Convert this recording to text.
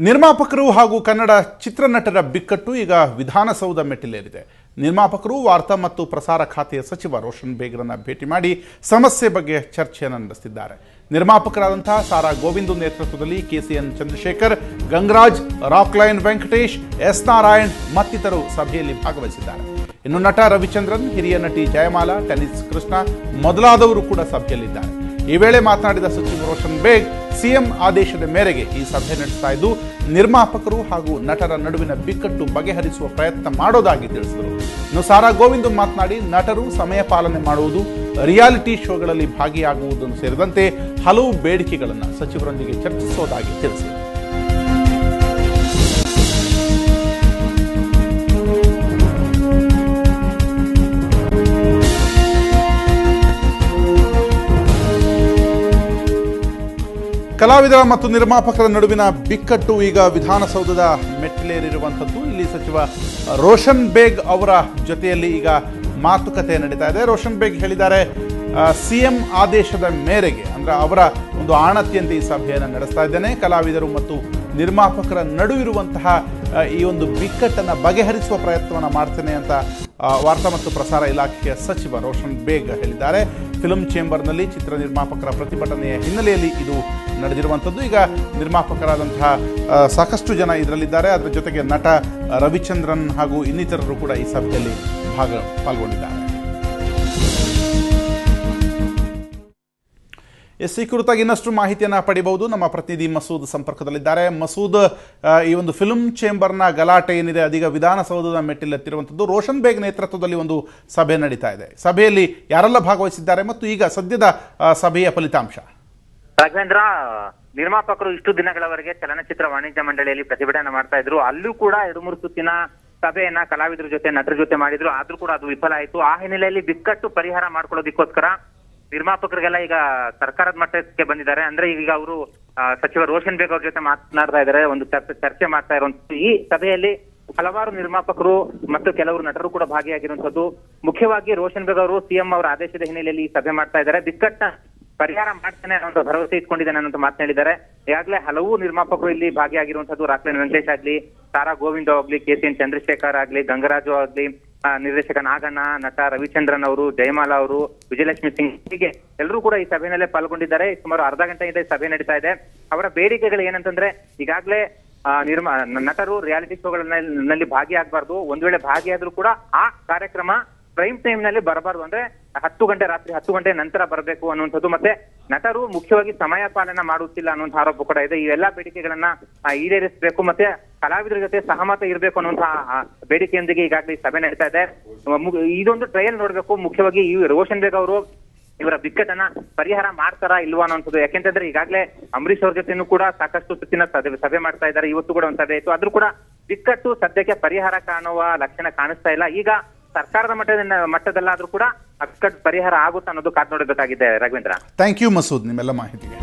ನಿರ್ಮಾಪಕರು ಹಾಗೂ ಕನ್ನಡ ಚಿತ್ರನಟರ ಬಿಕ್ಕಟ್ಟು ಈಗ ವಿಧಾನಸೌಧ ಮೆಟ್ಟಿಲೇರಿದೆ. ನಿರ್ಮಾಪಕರು ವಾರ್ತಾ ಮತ್ತು ಪ್ರಸಾರ ಖಾತೆಯ ಸಚಿವ ರೋಷನ್ ಬೇಗ್ರನ್ನ ಭೇಟಿ ಮಾಡಿ ಸಮಸ್ಯೆ ಬಗ್ಗೆ ಚರ್ಚೆಯನ್ನು ನಡೆಸಿದ್ದಾರೆ. ನಿರ್ಮಾಪಕರಾದಂತಹ ಸಾರಾ ಗೋವಿಂದು ನೇತೃತ್ವದಲ್ಲಿ ಕೆಸಿಎನ್ ಚಂದ್ರಶೇಖರ್, ಗಂಗರಾಜ್, ರಾಕ್ಲೈನ್ ವೆಂಕಟೇಶ್, ಎಸ್ ನಾರಾಯಣ್ ಮತ್ತಿತರರು ಸಭೆಯಲ್ಲಿ ಭಾಗವಹಿಸಿದ್ದಾರೆ. ಇನ್ನು ನಟ ರವಿಚಂದ್ರನ್, ಹಿರಿಯ ನಟಿ ಜಯಮಾಲಾ, ಟೆನಿಸ್ ಕೃಷ್ಣ ಮೊದಲಾದವರು ಕೂಡ ಸಭೆಯಲ್ಲಿದ್ದಾರೆ. ಈ ವೇಳೆ ಮಾತನಾಡಿದ ಸಚಿವ ರೋಷನ್ ಬೇಗ್, ಸಿಎಂ ಆದೇಶದ ಮೇರೆಗೆ ಈ ಸಭೆ ನಡೆಸ್ತಾ ಇದ್ದು ನಿರ್ಮಾಪಕರು ಹಾಗೂ ನಟರ ನಡುವಿನ ಬಿಕ್ಕಟ್ಟು ಬಗೆಹರಿಸುವ ಪ್ರಯತ್ನ ಮಾಡೋದಾಗಿ ತಿಳಿಸಿದರು. ಇನ್ನು ಸಾರಾ ಗೋವಿಂದ್ ಮಾತನಾಡಿ, ನಟರು ಸಮಯ ಪಾಲನೆ ಮಾಡುವುದು, ರಿಯಾಲಿಟಿ ಶೋಗಳಲ್ಲಿ ಭಾಗಿಯಾಗುವುದನ್ನು ಸೇರಿದಂತೆ ಹಲವು ಬೇಡಿಕೆಗಳನ್ನು ಸಚಿವರೊಂದಿಗೆ ಚರ್ಚಿಸುವುದಾಗಿ ತಿಳಿಸಿದರು. ಕಲಾವಿದರ ಮತ್ತು ನಿರ್ಮಾಪಕರ ನಡುವಿನ ಬಿಕ್ಕಟ್ಟು ಈಗ ವಿಧಾನಸೌಧದ ಮೆಟ್ಟಿಲೇರಿರುವಂಥದ್ದು. ಇಲ್ಲಿ ಸಚಿವ ರೋಷನ್ ಬೇಗ್ ಅವರ ಜೊತೆಯಲ್ಲಿ ಈಗ ಮಾತುಕತೆ ನಡೀತಾ ಇದೆ. ರೋಷನ್ ಬೇಗ್ ಹೇಳಿದ್ದಾರೆ, ಸಿಎಂ ಆದೇಶದ ಮೇರೆಗೆ ಅಂದರೆ ಅವರ ಒಂದು ಆಣತಿಯಂತೆ ಈ ಸಭೆಯನ್ನು ನಡೆಸ್ತಾ ಇದ್ದೇನೆ. ಕಲಾವಿದರು ಮತ್ತು ನಿರ್ಮಾಪಕರ ನಡುವಿರುವಂತಹ ಈ ಒಂದು ಬಿಕ್ಕಟ್ಟನ್ನು ಬಗೆಹರಿಸುವ ಪ್ರಯತ್ನವನ್ನು ಮಾಡ್ತೇನೆ ಅಂತ ವಾರ್ತಾ ಮತ್ತು ಪ್ರಸಾರ ಇಲಾಖೆಯ ಸಚಿವ ರೋಷನ್ ಬೇಗ್ ಹೇಳಿದ್ದಾರೆ. ಫಿಲ್ಮ್ ಚೇಂಬರ್ನಲ್ಲಿ ಚಿತ್ರ ನಿರ್ಮಾಪಕರ ಪ್ರತಿಭಟನೆಯ ಹಿನ್ನೆಲೆಯಲ್ಲಿ ಇದು ನಡೆದಿರುವಂಥದ್ದು. ಈಗ ನಿರ್ಮಾಪಕರಾದಂತಹ ಸಾಕಷ್ಟು ಜನ ಇದರಲ್ಲಿದ್ದಾರೆ. ಅದರ ಜೊತೆಗೆ ನಟ ರವಿಚಂದ್ರನ್ ಹಾಗೂ ಇನ್ನಿತರರು ಕೂಡ ಈ ಸಭೆಯಲ್ಲಿ ಪಾಲ್ಗೊಂಡಿದ್ದಾರೆ. ಈ ಕುರಿತಾಗಿ ಇನ್ನಷ್ಟು ಮಾಹಿತಿಯನ್ನು ಪಡೆಯಬಹುದು. ನಮ್ಮ ಪ್ರತಿನಿಧಿ ಮಸೂದ್ ಸಂಪರ್ಕದಲ್ಲಿದ್ದಾರೆ. ಮಸೂದ್, ಈ ಒಂದು ಫಿಲ್ಮ್ ಚೇಂಬರ್ನ ಗಲಾಟೆ ಏನಿದೆ ಅದೀಗ ವಿಧಾನಸೌಧದ ಮೆಟ್ಟಿಲೆತ್ತಿರುವಂಥದ್ದು. ರೋಷನ್ ಬೇಗ್ ನೇತೃತ್ವದಲ್ಲಿ ಒಂದು ಸಭೆ ನಡೀತಾ ಇದೆ. ಸಭೆಯಲ್ಲಿ ಯಾರೆಲ್ಲ ಭಾಗವಹಿಸಿದ್ದಾರೆ ಮತ್ತು ಈಗ ಸದ್ಯದ ಸಭೆಯ ಫಲಿತಾಂಶ? ರಾಘವೇಂದ್ರ, ನಿರ್ಮಾಪಕರು ಇಷ್ಟು ದಿನಗಳವರೆಗೆ ಚಲನಚಿತ್ರ ವಾಣಿಜ್ಯ ಮಂಡಳಿಯಲ್ಲಿ ಪ್ರತಿಭಟನೆ ಮಾಡ್ತಾ ಇದ್ರು. ಅಲ್ಲೂ ಕೂಡ 2-3 ಸುತ್ತಿನ ಸಭೆಯನ್ನ ಕಲಾವಿದರ ಜೊತೆ, ನಟರ ಜೊತೆ ಮಾಡಿದ್ರು. ಆದ್ರೂ ಕೂಡ ಅದು ವಿಫಲ ಆಯಿತು. ಆ ಹಿನ್ನೆಲೆಯಲ್ಲಿ ಬಿಕ್ಕಟ್ಟು ಪರಿಹಾರ ಮಾಡ್ಕೊಳ್ಳೋದಕ್ಕೋಸ್ಕರ ನಿರ್ಮಾಪಕರಿಗೆಲ್ಲ ಈಗ ಸರ್ಕಾರದ ಮಟ್ಟಕ್ಕೆ ಬಂದಿದ್ದಾರೆ. ಅಂದ್ರೆ ಈಗ ಅವರು ಸಚಿವ ರೋಷನ್ ಬೇಗ್ ಅವ್ರ ಜೊತೆ ಮಾತನಾಡ್ತಾ ಇದ್ದಾರೆ, ಒಂದು ಚರ್ಚೆ ಮಾಡ್ತಾ ಇರುವಂತದ್ದು. ಈ ಸಭೆಯಲ್ಲಿ ಹಲವಾರು ನಿರ್ಮಾಪಕರು ಮತ್ತು ಕೆಲವರು ನಟರು ಕೂಡ ಭಾಗಿಯಾಗಿರುವಂತದ್ದು. ಮುಖ್ಯವಾಗಿ ರೋಷನ್ ಬೇಗ್ ಅವರು ಸಿಎಂ ಅವರ ಆದೇಶದ ಹಿನ್ನೆಲೆಯಲ್ಲಿ ಈ ಸಭೆ ಮಾಡ್ತಾ ಇದ್ದಾರೆ. ಬಿಕ್ಕಟ್ಟನ್ನ ಪರಿಹಾರ ಮಾಡ್ತಾನೆ ಅನ್ನೋ ಭರವಸೆ ಇಟ್ಕೊಂಡಿದ್ದಾನೆ ಅನ್ನೋ ಮಾತನಾಡಿದ್ದಾರೆ. ಈಗಾಗಲೇ ಹಲವು ನಿರ್ಮಾಪಕರು ಇಲ್ಲಿ ಭಾಗಿಯಾಗಿರುವಂತದ್ದು. ರಾಕ್ಲೈನ್ ವೆಂಕಟೇಶ್ ಆಗ್ಲಿ, ಸಾರಾ ಗೋವಿಂದ್ ಆಗ್ಲಿ, ಕೆಸಿಎನ್ ಚಂದ್ರಶೇಖರ್ ಆಗ್ಲಿ, ಗಂಗರಾಜು ಆಗ್ಲಿ, ನಿರ್ದೇಶಕ ನಾಗಣ್ಣ, ನಟ ರವಿಚಂದ್ರನ್ ಅವರು, ಜಯಮಾಲಾ ಅವರು, ವಿಜಯಲಕ್ಷ್ಮಿ ಸಿಂಗ್, ಹೀಗೆ ಎಲ್ಲರೂ ಕೂಡ ಈ ಸಭೆಯಲ್ಲೇ ಪಾಲ್ಗೊಂಡಿದ್ದಾರೆ. ಸುಮಾರು ಅರ್ಧ ಗಂಟೆಯಿಂದ ಈ ಸಭೆ ನಡೀತಾ ಇದೆ. ಅವರ ಬೇಡಿಕೆಗಳು ಏನಂತಂದ್ರೆ, ಈಗಾಗಲೇ ನಟರು ರಿಯಾಲಿಟಿ ಶೋಗಳಲ್ಲಿ ಭಾಗಿಯಾಗಬಾರ್ದು. ಒಂದ್ ವೇಳೆ ಭಾಗಿಯಾದ್ರೂ ಕೂಡ ಆ ಕಾರ್ಯಕ್ರಮ ಪ್ರೈಮ್ ಟೈಮ್ ನಲ್ಲಿ ಬರಬಾರ್ದು. ಅಂದ್ರೆ 10 ಗಂಟೆ, ರಾತ್ರಿ 10 ಗಂಟೆ ನಂತರ ಬರಬೇಕು ಅನ್ನುವಂಥದ್ದು. ಮತ್ತೆ ನಟರು ಮುಖ್ಯವಾಗಿ ಸಮಯ ಪಾಲನೆ ಮಾಡುತ್ತಿಲ್ಲ ಅನ್ನುವಂಥ ಆರೋಪ ಕೂಡ ಇದೆ. ಈ ಎಲ್ಲಾ ಬೇಡಿಕೆಗಳನ್ನ ಈಡೇರಿಸಬೇಕು, ಮತ್ತೆ ಕಲಾವಿದರ ಜೊತೆ ಸಹಮತ ಇರಬೇಕು ಅನ್ನುವಂತಹ ಬೇಡಿಕೆಯೊಂದಿಗೆ ಈಗಾಗಲೇ ಸಭೆ ನಡೀತಾ ಇದೆ. ಇದೊಂದು ಟ್ರಯಲ್ ನೋಡ್ಬೇಕು. ಮುಖ್ಯವಾಗಿ ಈ ರೋಷನ್ ಬೇಗ್ ಅವರು ಇವರ ಬಿಕ್ಕಟ್ಟನ್ನ ಪರಿಹಾರ ಮಾಡ್ತಾರಾ ಇಲ್ವಾ ಅನ್ನೋಂಥದ್ದು. ಯಾಕೆಂತಂದ್ರೆ ಈಗಾಗಲೇ ಅಂಬರೀಶ್ ಅವ್ರ ಜೊತೆನೂ ಕೂಡ ಸಾಕಷ್ಟು ಸುತ್ತಿನ ಸಭೆ ಮಾಡ್ತಾ ಇದ್ದಾರೆ. ಇವತ್ತು ಕೂಡ ಒಂದು ಸಭೆ ಆಯ್ತು. ಆದ್ರೂ ಕೂಡ ಬಿಕ್ಕಟ್ಟು ಸದ್ಯಕ್ಕೆ ಪರಿಹಾರ ಕಾಣುವ ಲಕ್ಷಣ ಕಾಣಿಸ್ತಾ ಇಲ್ಲ. ಈಗ ಸರ್ಕಾರದ ಮಟ್ಟದಲ್ಲಾದ್ರೂ ಕೂಡ ಬಿಕ್ಕಟ್ಟು ಪರಿಹಾರ ಆಗುತ್ತಾ ಅನ್ನೋದು ಕಾದು ನೋಡಬೇಕಾಗಿದೆ. ರಾಘವೇಂದ್ರ, ಥ್ಯಾಂಕ್ ಯು ಮಸೂದ್ ನಿಮ್ಮೆಲ್ಲ ಮಾಹಿತಿಗೆ.